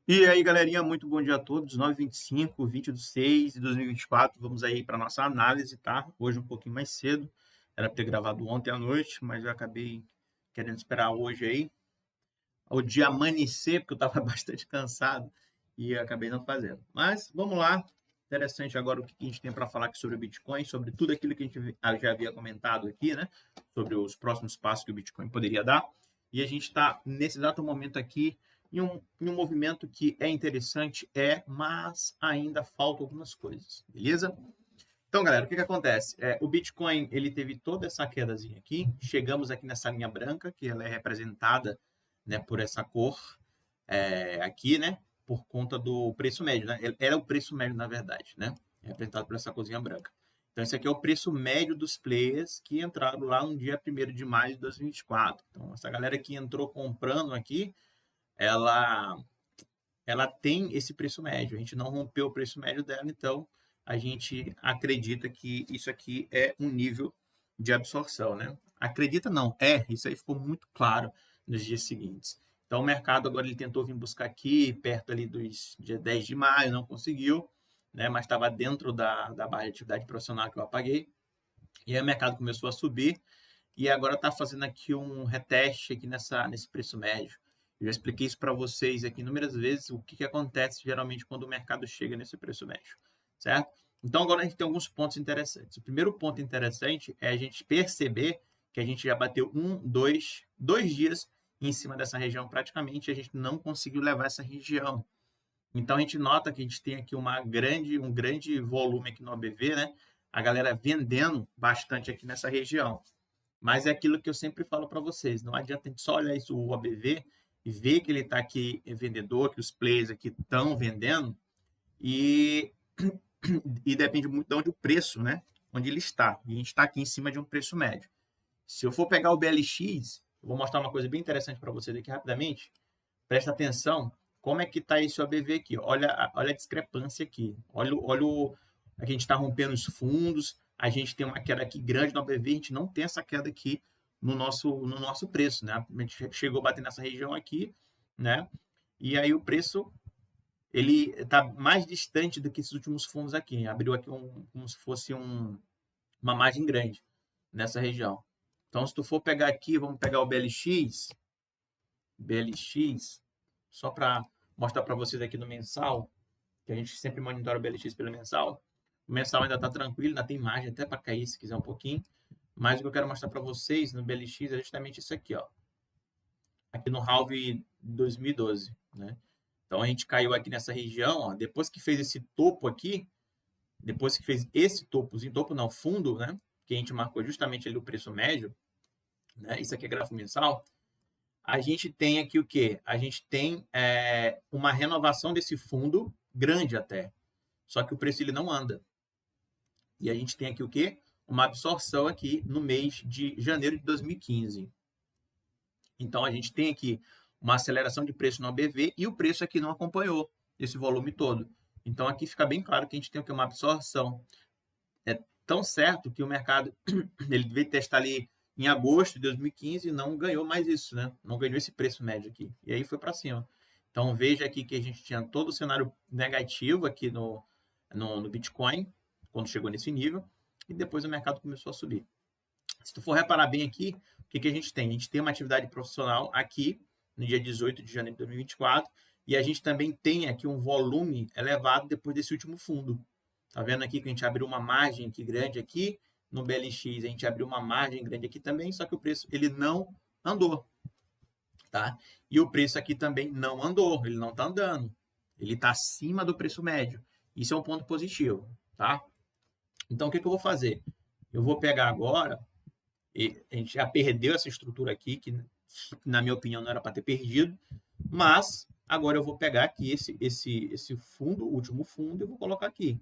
E aí, galerinha, muito bom dia a todos. 9h25, 20/6 de 2024. Vamos aí para nossa análise, tá? Hoje um pouquinho mais cedo. Era para ter gravado ontem à noite, mas eu acabei querendo esperar hoje aí, o dia amanhecer, porque eu estava bastante cansado e eu acabei não fazendo. Mas vamos lá. Interessante agora o que a gente tem para falar aqui sobre o Bitcoin, sobre tudo aquilo que a gente já havia comentado aqui, né? Sobre os próximos passos que o Bitcoin poderia dar. E a gente está, nesse exato momento aqui, em um movimento que é interessante, mas ainda faltam algumas coisas, beleza? Então, galera, o que acontece? O Bitcoin ele teve toda essa quedazinha aqui. Chegamos aqui nessa linha branca, que ela é representada, né, por essa cor aqui, né? Por conta do preço médio, né? Era o preço médio, na verdade, né? É representado por essa corzinha branca. Então, esse aqui é o preço médio dos players que entraram lá no dia 1º de maio de 2024. Então, essa galera que entrou comprando aqui, ela ela tem esse preço médio. A gente não rompeu o preço médio dela, então a gente acredita que isso aqui é um nível de absorção, né? Acredita não, isso aí ficou muito claro nos dias seguintes. Então o mercado agora ele tentou vir buscar aqui, perto ali dos dia 10 de maio, não conseguiu, né? Mas estava dentro da barra de atividade profissional que eu apaguei. E aí o mercado começou a subir, e agora está fazendo aqui um reteste aqui nesse preço médio. Eu já expliquei isso para vocês aqui inúmeras vezes, o que acontece geralmente quando o mercado chega nesse preço médio, certo? Então agora a gente tem alguns pontos interessantes. O primeiro ponto interessante é a gente perceber que a gente já bateu dois dias em cima dessa região praticamente, e a gente não conseguiu levar essa região. Então a gente nota que a gente tem aqui um grande volume aqui no OBV, né? A galera vendendo bastante aqui nessa região. Mas é aquilo que eu sempre falo para vocês, não adianta a gente só olhar isso, o OBV, e ver que ele está aqui vendedor, que os players aqui estão vendendo, e, e depende muito de onde o preço, né? Onde ele está. E a gente está aqui em cima de um preço médio. Se eu for pegar o BLX, eu vou mostrar uma coisa bem interessante para vocês aqui rapidamente. Presta atenção, como é que está esse OBV aqui? Olha a discrepância aqui. A gente está rompendo os fundos, a gente tem uma queda aqui grande no OBV, a gente não tem essa queda aqui no nosso preço, né? A gente chegou a bater nessa região aqui, né? E aí o preço ele está mais distante do que esses últimos fundos aqui. Abriu aqui como se fosse uma margem grande nessa região. Então, se tu for pegar aqui, vamos pegar o BLX, só para mostrar para vocês aqui no mensal, que a gente sempre monitora o BLX pelo mensal. O mensal ainda está tranquilo, ainda tem margem até para cair se quiser um pouquinho. Mas o que eu quero mostrar para vocês no BLX é justamente isso aqui, ó. Aqui no halve 2012, né? Então a gente caiu aqui nessa região, ó, depois que fez esse topo aqui, depois que fez esse topozinho, topo não, fundo, né? Que a gente marcou justamente ali o preço médio, né? Isso aqui é gráfico mensal. A gente tem aqui o quê? A gente tem uma renovação desse fundo grande até. Só que o preço ele não anda. E a gente tem aqui o quê? Uma absorção aqui no mês de janeiro de 2015. Então a gente tem aqui uma aceleração de preço no ABV e o preço aqui não acompanhou esse volume todo. Então aqui fica bem claro que a gente tem aqui uma absorção. É tão certo que o mercado ele veio testar ali em agosto de 2015 e não ganhou mais isso, né? Não ganhou esse preço médio aqui. E aí foi para cima. Então veja aqui que a gente tinha todo o cenário negativo aqui no Bitcoin, quando chegou nesse nível, e depois o mercado começou a subir. Se tu for reparar bem aqui, o que a gente tem? A gente tem uma atividade profissional aqui, no dia 18 de janeiro de 2024, e a gente também tem aqui um volume elevado depois desse último fundo. Tá vendo aqui que a gente abriu uma margem aqui grande aqui, no BLX a gente abriu uma margem grande aqui também, só que o preço ele não andou, tá? E o preço aqui também não andou, ele não está andando. Ele está acima do preço médio. Isso é um ponto positivo, tá? Então, o que eu vou fazer? Eu vou pegar agora, a gente já perdeu essa estrutura aqui, que na minha opinião não era para ter perdido, mas agora eu vou pegar aqui esse fundo, o último fundo, e vou colocar aqui.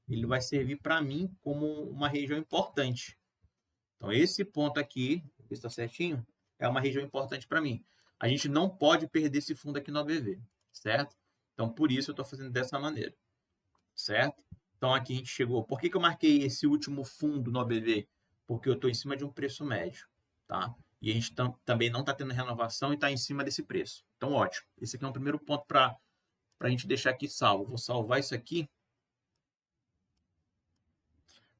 Ele vai servir para mim como uma região importante. Então, esse ponto aqui, está certinho, é uma região importante para mim. A gente não pode perder esse fundo aqui no ABV, certo? Então, por isso eu estou fazendo dessa maneira, certo? Então, aqui a gente chegou. Por que eu marquei esse último fundo no ABV? Porque eu estou em cima de um preço médio, tá? E a gente também não está tendo renovação e está em cima desse preço. Então, ótimo. Esse aqui é um primeiro ponto para para a gente deixar aqui salvo. Vou salvar isso aqui.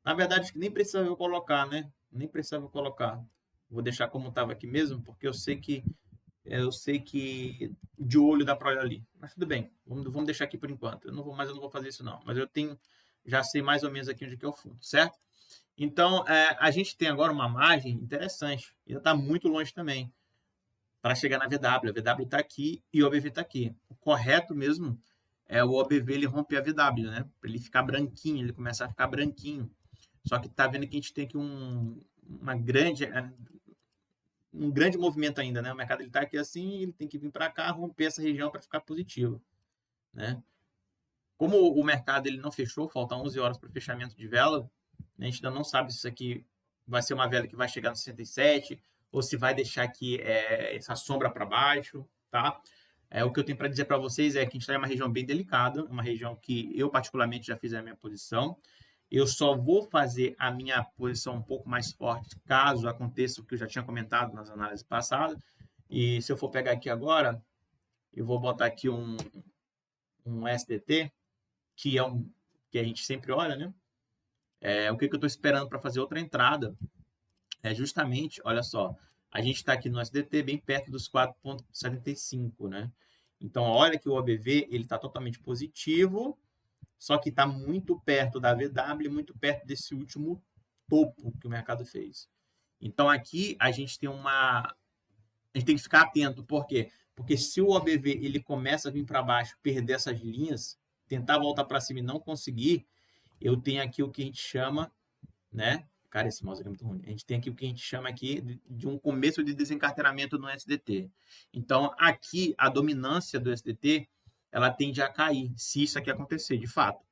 Na verdade, nem precisava eu colocar, né? Nem precisava eu colocar. Vou deixar como estava aqui mesmo, porque eu sei que de olho dá para olhar ali. Mas tudo bem, vamos deixar aqui por enquanto. Eu não vou fazer isso não. Mas já sei mais ou menos aqui onde que é o fundo, certo? Então, a gente tem agora uma margem interessante. Ainda está muito longe também para chegar na VW. A VW está aqui e o OBV está aqui. O correto mesmo é o OBV ele romper a VW, né? Para ele ficar branquinho, ele começar a ficar branquinho. Só que tá vendo que a gente tem aqui um grande movimento ainda, né? O mercado ele tá aqui assim, ele tem que vir para cá, romper essa região para ficar positivo, né? Como o mercado ele não fechou, faltam 11 horas para o fechamento de vela, né? A gente ainda não sabe se isso aqui vai ser uma vela que vai chegar no 67 ou se vai deixar aqui essa sombra para baixo, tá? O que eu tenho para dizer para vocês é que a gente está em uma região bem delicada, uma região que eu particularmente já fiz a minha posição. Eu só vou fazer a minha posição um pouco mais forte caso aconteça o que eu já tinha comentado nas análises passadas. E se eu for pegar aqui agora, eu vou botar aqui um SDT, que a gente sempre olha, né? O que eu estou esperando para fazer outra entrada é justamente, olha só, a gente está aqui no SDT bem perto dos 4,75, né? Então, olha que o OBV ele está totalmente positivo, só que está muito perto da VW, muito perto desse último topo que o mercado fez. Então, aqui a gente tem que ficar atento. Por quê? Porque se o OBV ele começa a vir para baixo, perder essas linhas, tentar voltar para cima e não conseguir, eu tenho aqui o que a gente chama, né? Cara, esse mouse aqui é muito ruim. A gente tem aqui o que a gente chama aqui de um começo de desencarteiramento no SDT. Então, aqui, a dominância do SDT, ela tende a cair, se isso aqui acontecer, de fato.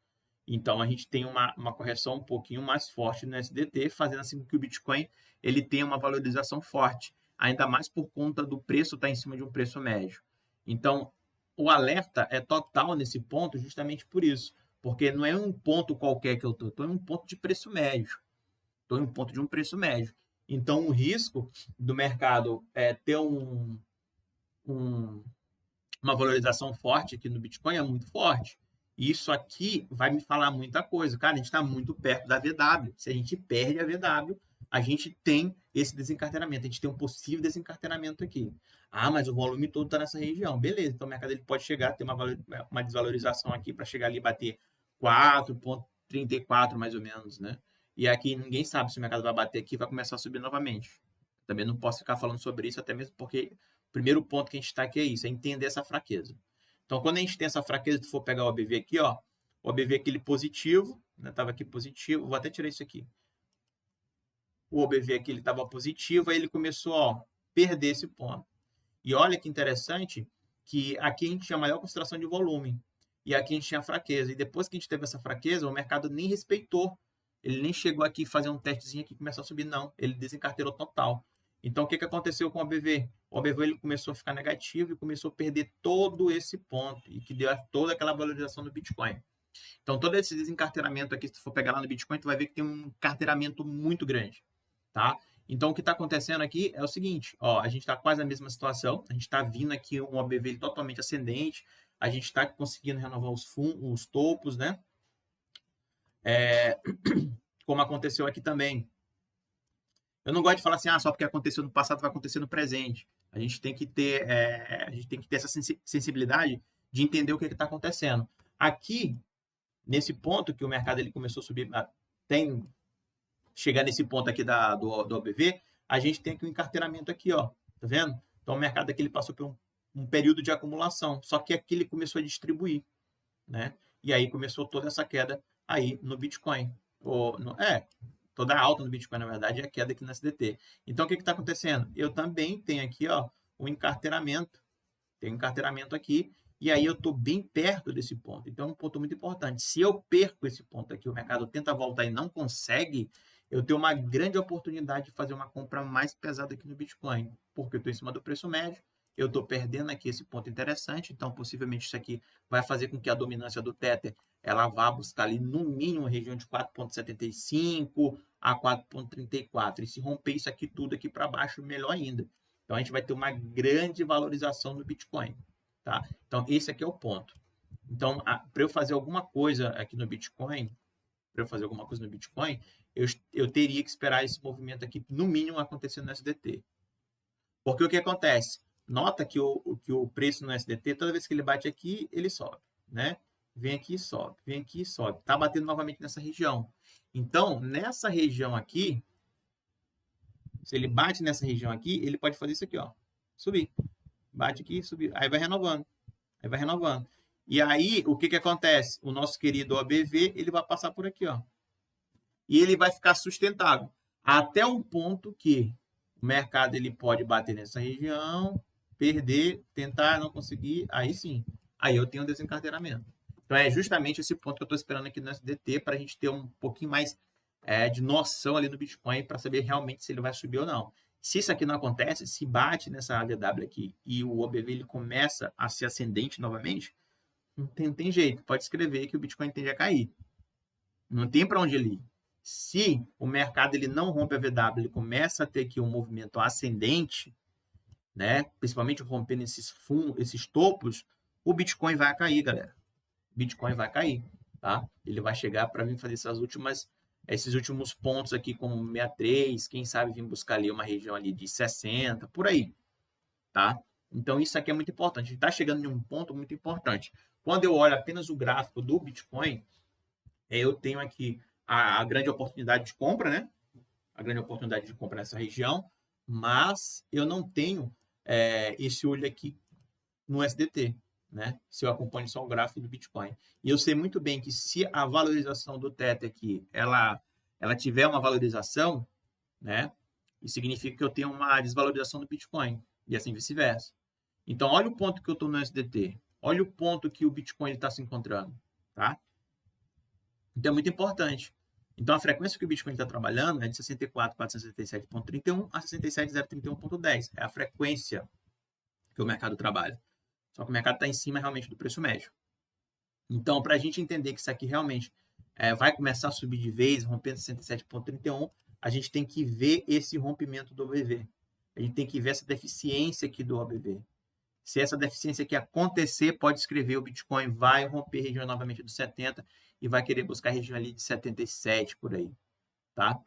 Então, a gente tem uma correção um pouquinho mais forte no SDT, fazendo assim com que o Bitcoin ele tenha uma valorização forte, ainda mais por conta do preço estar em cima de um preço médio. Então, o alerta é total nesse ponto justamente por isso, porque não é um ponto qualquer que eu estou em um ponto de preço médio. Estou em um ponto de um preço médio. Então, o risco do mercado ter uma valorização forte aqui no Bitcoin é muito forte. Isso aqui vai me falar muita coisa. Cara, a gente está muito perto da VW. Se a gente perde a VW, a gente tem esse desencarteiramento. A gente tem um possível desencarteiramento aqui. Ah, mas o volume todo está nessa região. Beleza, então o mercado ele pode chegar a ter uma desvalorização aqui para chegar ali e bater 4,34 mais ou menos, né? E aqui ninguém sabe se o mercado vai bater aqui e vai começar a subir novamente. Também não posso ficar falando sobre isso, até mesmo porque o primeiro ponto que a gente está aqui é isso, é entender essa fraqueza. Então, quando a gente tem essa fraqueza, se for pegar o OBV aqui, ó, o OBV aquele positivo, né, estava aqui positivo, vou até tirar isso aqui. O OBV aqui ele estava positivo, aí ele começou a perder esse ponto. E olha que interessante que aqui a gente tinha maior concentração de volume e aqui a gente tinha fraqueza. E depois que a gente teve essa fraqueza, o mercado nem respeitou. Ele nem chegou aqui fazer um testezinho aqui e começar a subir, não. Ele desencarteirou total. Então, o que aconteceu com o OBV? O OBV ele começou a ficar negativo e começou a perder todo esse ponto e que deu toda aquela valorização do Bitcoin. Então, todo esse desencarteiramento aqui, se tu for pegar lá no Bitcoin, tu vai ver que tem um carteiramento muito grande, tá? Então, o que está acontecendo aqui é o seguinte, ó, a gente está quase na mesma situação, a gente está vindo aqui um OBV totalmente ascendente, a gente está conseguindo renovar os topos, né? Como aconteceu aqui também. Eu não gosto de falar assim, só porque aconteceu no passado vai acontecer no presente. A gente tem que ter essa sensibilidade de entender o que está acontecendo. Aqui, nesse ponto que o mercado ele começou a subir, chegar nesse ponto aqui do OBV, a gente tem aqui um encarteiramento aqui, ó, tá vendo? Então o mercado aqui ele passou por um período de acumulação, só que aqui ele começou a distribuir, né? E aí começou toda essa queda aí no Bitcoin. Toda a alta no Bitcoin, na verdade, é a queda aqui no SDT. Então, o que está acontecendo? Eu também tenho aqui, ó, um encarteiramento. Tem um encarteiramento aqui, e aí eu estou bem perto desse ponto. Então, é um ponto muito importante. Se eu perco esse ponto aqui, o mercado tenta voltar e não consegue, eu tenho uma grande oportunidade de fazer uma compra mais pesada aqui no Bitcoin, porque eu estou em cima do preço médio, eu estou perdendo aqui esse ponto interessante, então possivelmente isso aqui vai fazer com que a dominância do Tether ela vá buscar ali no mínimo a região de 4,75 a 4,34. E se romper isso aqui tudo aqui para baixo, melhor ainda. Então a gente vai ter uma grande valorização do Bitcoin, tá? Então esse aqui é o ponto. Então, para eu fazer alguma coisa aqui no Bitcoin, eu teria que esperar esse movimento aqui, no mínimo, acontecer no SDT. Porque o que acontece? Nota que o preço no SDT, toda vez que ele bate aqui, ele sobe, né? Vem aqui e sobe, vem aqui e sobe. Tá batendo novamente nessa região. Então, nessa região aqui, se ele bate nessa região aqui, ele pode fazer isso aqui, ó. Subir. Bate aqui, subir. Aí vai renovando. Aí vai renovando. E aí, o que acontece? O nosso querido OBV, ele vai passar por aqui, ó. E ele vai ficar sustentável. Até o ponto que o mercado ele pode bater nessa região, perder, tentar não conseguir, aí sim. Aí eu tenho um desencarteiramento. Então é justamente esse ponto que eu estou esperando aqui no SDT para a gente ter um pouquinho mais de noção ali no Bitcoin para saber realmente se ele vai subir ou não. Se isso aqui não acontece, se bate nessa ADW aqui e o OBV ele começa a ser ascendente novamente, não tem jeito. Pode escrever que o Bitcoin tende a cair. Não tem para onde ele ir. Se o mercado ele não rompe a VW, ele começa a ter aqui um movimento ascendente, né? Principalmente rompendo esses fundos, esses topos, o Bitcoin vai cair, galera. O Bitcoin vai cair, tá? Ele vai chegar para vir fazer esses últimos pontos aqui como 63, quem sabe vir buscar ali uma região ali de 60, por aí, tá? Então isso aqui é muito importante. A gente está chegando em um ponto muito importante. Quando eu olho apenas o gráfico do Bitcoin, eu tenho aqui a grande oportunidade de compra, né? A grande oportunidade de compra nessa região, mas eu não tenho esse olho aqui no SDT, né? Se eu acompanho só o gráfico do Bitcoin. E eu sei muito bem que se a valorização do teto aqui, ela tiver uma valorização, né? Isso significa que eu tenho uma desvalorização do Bitcoin e assim vice-versa. Então, olha o ponto que eu estou no SDT. Olha o ponto que o Bitcoin está se encontrando, tá? Então, é muito importante. Então, a frequência que o Bitcoin está trabalhando é de 64.467.31 a 67.031.10. É a frequência que o mercado trabalha. Só que o mercado está em cima realmente do preço médio. Então, para a gente entender que isso aqui realmente vai começar a subir de vez, rompendo 67.31, a gente tem que ver esse rompimento do OBV. A gente tem que ver essa deficiência aqui do OBV. Se essa deficiência aqui acontecer, pode escrever, o Bitcoin vai romper a região novamente dos 70 e vai querer buscar a região ali de 77 por aí, tá?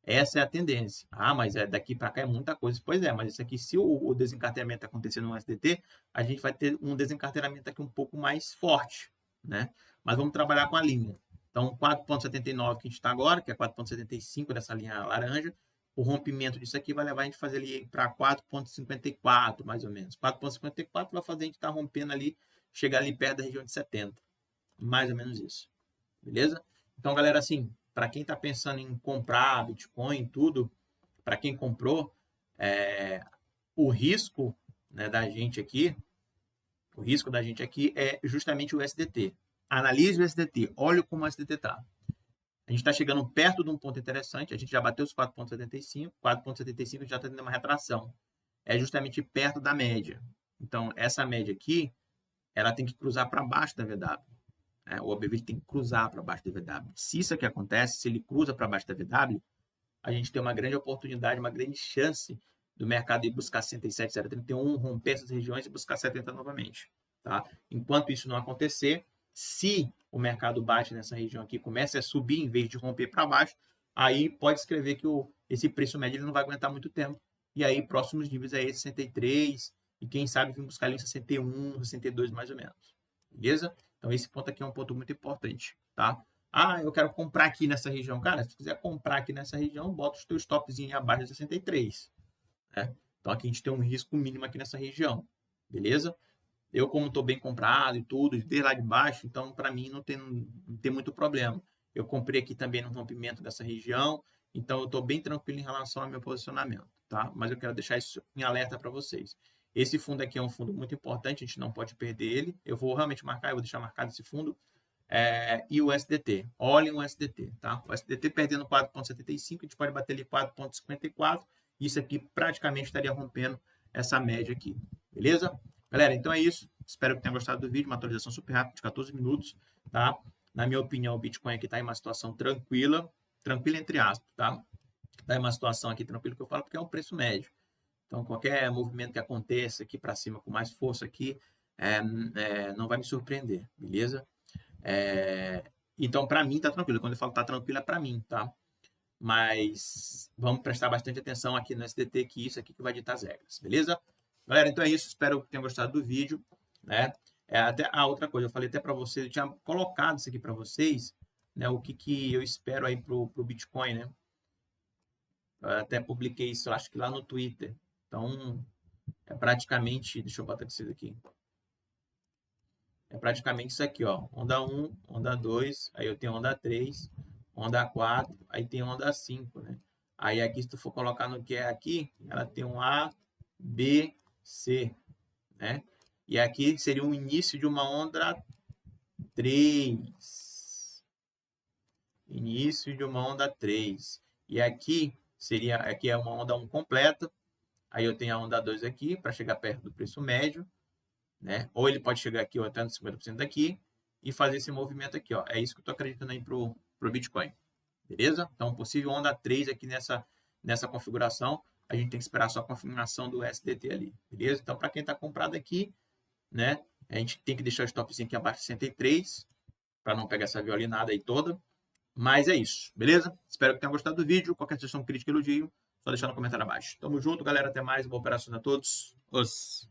Essa é a tendência. Ah, mas daqui para cá é muita coisa. Pois é, mas isso aqui, se o desencarteiramento acontecer no SDT, a gente vai ter um desencarteiramento aqui um pouco mais forte, né? Mas vamos trabalhar com a linha. Então, 4,79 que a gente está agora, que é 4,75 dessa linha laranja, o rompimento disso aqui vai levar a gente a fazer ali para 4,54, mais ou menos. 4,54 vai fazer a gente estar rompendo ali, chegar ali perto da região de 70. Mais ou menos isso. Beleza? Então, galera, assim, para quem está pensando em comprar Bitcoin, tudo, para quem comprou, o risco, né, da gente aqui, é justamente o SDT. Analise o SDT, olhe como o SDT está. A gente está chegando perto de um ponto interessante, a gente já bateu os 4,75, 4,75 já está tendo uma retração. É justamente perto da média. Então, essa média aqui, ela tem que cruzar para baixo da VW. O OBV tem que cruzar para baixo da VW. Se isso aqui acontece, se ele cruza para baixo da VW, a gente tem uma grande oportunidade, uma grande chance do mercado ir buscar 67,031, romper essas regiões e buscar 70 novamente. Tá? Enquanto isso não acontecer, se o mercado bate nessa região aqui, começa a subir em vez de romper para baixo, aí pode escrever que esse preço médio ele não vai aguentar muito tempo. E aí, próximos níveis aí 63, e quem sabe vir buscar ali 61, 62 mais ou menos. Beleza? Então, esse ponto aqui é um ponto muito importante, tá? Ah, eu quero comprar aqui nessa região. Cara, se tu quiser comprar aqui nessa região, bota os teus topzinhos abaixo de 63. Né? Então, aqui a gente tem um risco mínimo aqui nessa região. Beleza? Eu, como estou bem comprado e tudo, desde lá de baixo, então, para mim, não tem muito problema. Eu comprei aqui também no rompimento dessa região, então eu estou bem tranquilo em relação ao meu posicionamento, tá? Mas eu quero deixar isso em alerta para vocês. Esse fundo aqui é um fundo muito importante, a gente não pode perder ele. Eu vou realmente marcar, eu vou deixar marcado esse fundo. E o SDT. Olhem o SDT, tá? O SDT perdendo 4,75, a gente pode bater ali 4,54. Isso aqui praticamente estaria rompendo essa média aqui, beleza? Galera, então é isso. Espero que tenham gostado do vídeo. Uma atualização super rápida, de 14 minutos, tá? Na minha opinião, o Bitcoin aqui está em uma situação tranquila, tranquila entre aspas, tá? Está em uma situação aqui tranquila que eu falo porque é um preço médio. Então, qualquer movimento que aconteça aqui para cima com mais força aqui, não vai me surpreender, beleza? Então, para mim, tá tranquilo. Quando eu falo tá tranquilo, é para mim, tá? Mas vamos prestar bastante atenção aqui no SDT, que isso aqui que vai ditar as regras, beleza? Galera, então é isso. Espero que tenham gostado do vídeo, né? Até a outra coisa, eu falei até para vocês, eu tinha colocado isso aqui para vocês, né? O que eu espero aí pro Bitcoin, né? Eu até publiquei isso, acho que lá no Twitter. Então, é praticamente, deixa eu botar vocês aqui. É praticamente isso aqui, ó. Onda 1, onda 2, aí eu tenho onda 3, onda 4, aí tem onda 5, né? Aí aqui, se tu for colocar no que é aqui, ela tem um A, B, C, né? E aqui seria o início de uma onda 3. Início de uma onda 3. E aqui aqui é uma onda 1 completa. Aí eu tenho a onda 2 aqui para chegar perto do preço médio, né? Ou ele pode chegar aqui ou até nos 50% daqui e fazer esse movimento aqui, ó. É isso que eu estou acreditando aí pro Bitcoin. Beleza? Então, possível onda 3 aqui nessa configuração. A gente tem que esperar só a confirmação do SDT ali. Beleza? Então, para quem está comprado aqui, né? A gente tem que deixar o stopzinho aqui abaixo de 63 para não pegar essa violinada aí toda. Mas é isso, beleza? Espero que tenham gostado do vídeo. Qualquer sugestão, crítica, elogio, só deixar no comentário abaixo. Tamo junto, galera. Até mais. Boa operação a todos. Os.